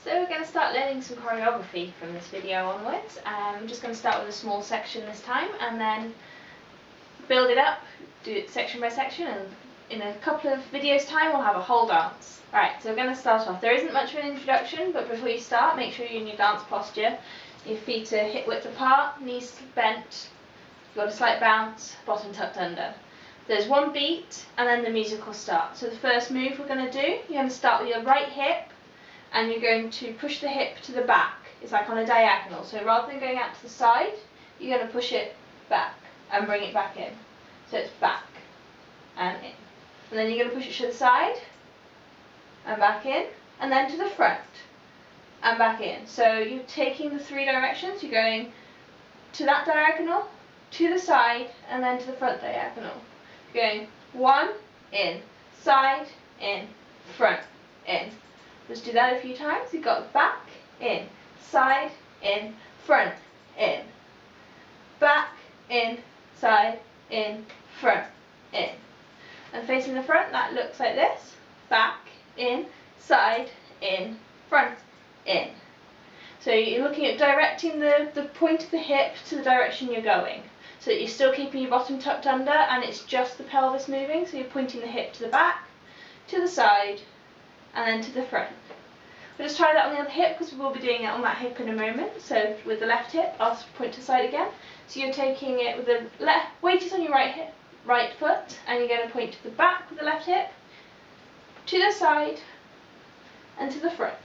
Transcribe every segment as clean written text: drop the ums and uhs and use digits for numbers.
So we're going to start learning some choreography from this video onwards. I'm just going to start with a small section this time and then build it up, do it section by section, and in a couple of videos time we'll have a whole dance. Alright, so we're going to start off. There isn't much of an introduction, but before you start, make sure you're in your dance posture. Your feet are hip width apart, knees bent, you've got a slight bounce, bottom tucked under. There's one beat and then the music will start. So the first move we're going to do, you're going to start with your right hip and you're going to push the hip to the back. It's like on a diagonal. So rather than going out to the side, you're going to push it back and bring it back in. So it's back and in. And then you're going to push it to the side and back in, and then to the front and back in. So you're taking the three directions. You're going to that diagonal, to the side, and then to the front diagonal. You're going one, in, side, in, front, in. Let's do that a few times. You've got back, in, side, in, front, in. Back, in, side, in, front, in. And facing the front, that looks like this. Back, in, side, in, front, in. So you're looking at directing the point of the hip to the direction you're going, so that you're still keeping your bottom tucked under and it's just the pelvis moving. So you're pointing the hip to the back, to the side, and then to the front. We'll just try that on the other hip because we will be doing it on that hip in a moment. So with the left hip, I'll point to the side again. So you're taking it with the weight is on your right hip, right foot, and you're going to point to the back with the left hip, to the side, and to the front.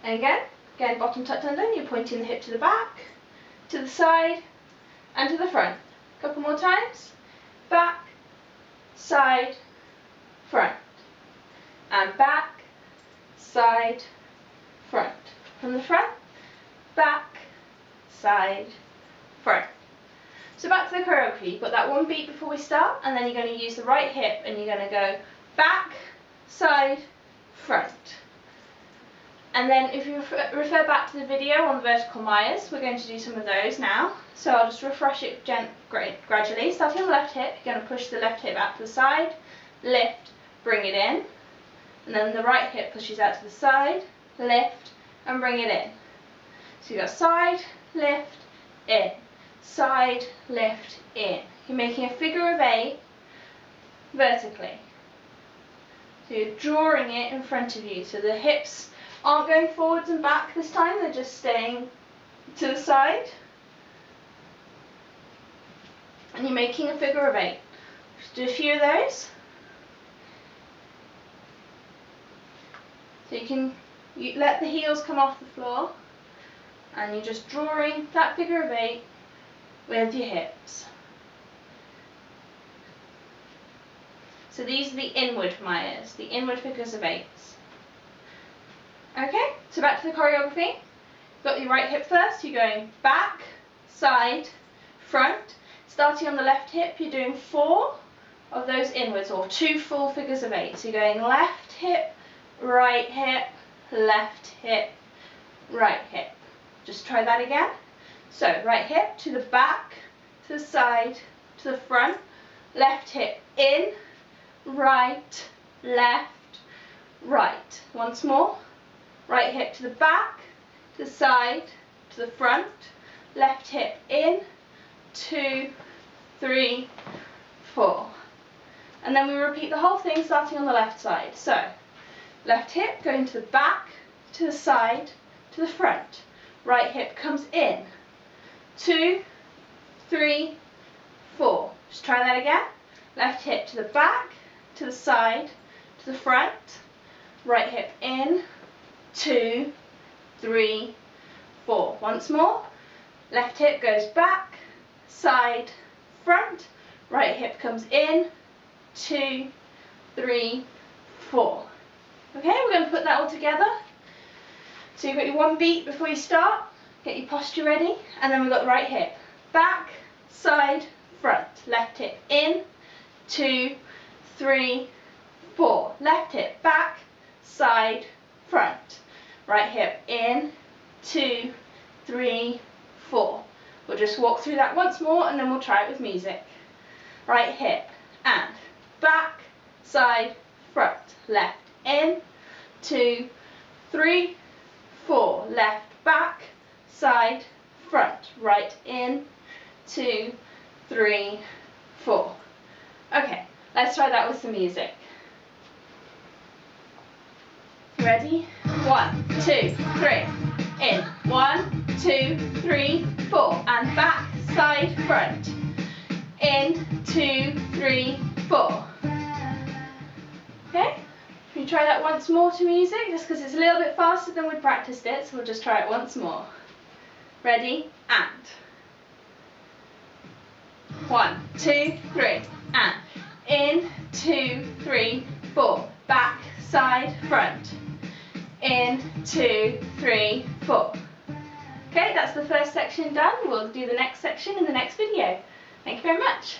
And again, bottom tucked under, you're pointing the hip to the back, to the side, and to the front. A couple more times. Back, side, front. And back, side, front. From the front, back, side, front. So back to the choreography. You've got that one beat before we start, and then you're going to use the right hip and you're going to go back, side, front. And then if you refer back to the video on the vertical Myers, we're going to do some of those now. So I'll just refresh it gradually. Starting on the left hip, you're going to push the left hip out to the side, lift, bring it in. And then the right hip pushes out to the side, lift, and bring it in. So you've got side, lift, in. Side, lift, in. You're making a figure of 8 vertically. So you're drawing it in front of you. So the hips aren't going forwards and back this time, they're just staying to the side. And you're making a figure of 8. Just do a few of those. So you let the heels come off the floor and you're just drawing that figure of 8 with your hips. So these are the inward Myers, the inward figures of 8s. Okay, so back to the choreography. You've got your right hip first, you're going back, side, front. Starting on the left hip, you're doing 4 of those inwards, or 2 full figures of 8. So you're going left hip, right hip, left hip, right hip. Just try that again. So right hip to the back, to the side, to the front. Left hip in, right, left, right. Once more. Right hip to the back, to the side, to the front. Left hip in, 2, 3, 4. And then we repeat the whole thing starting on the left side. So left hip going to the back, to the side, to the front. Right hip comes in. 2, 3, 4. Just try that again. Left hip to the back, to the side, to the front. Right hip in. 2, 3, 4. Once more. Left hip goes back, side, front. Right hip comes in. 2, 3, 4. Okay, we're going to put that all together. So you've got your one beat before you start, get your posture ready, and then we've got the right hip. Back, side, front. Left hip in, 2, 3, 4. Left hip back, side, front. Right hip in, 2, 3, 4. We'll just walk through that once more and then we'll try it with music. Right hip and back, side, front. Left in, 2, 3, 4. Left, back, side, front. Right, in, 2, 3, 4. Okay, let's try that with some music. Ready? 1, 2, 3. In. 1, 2, 3, 4. And back, side, front. In, 2, 3, 4. Okay? Can you try that once more to music? Just because it's a little bit faster than we practiced it, so we'll just try it once more. Ready? And. 1, 2, 3. And. In, 2, 3, 4. Back, side, front. In, 2, 3, 4. Okay, that's the first section done. We'll do the next section in the next video. Thank you very much.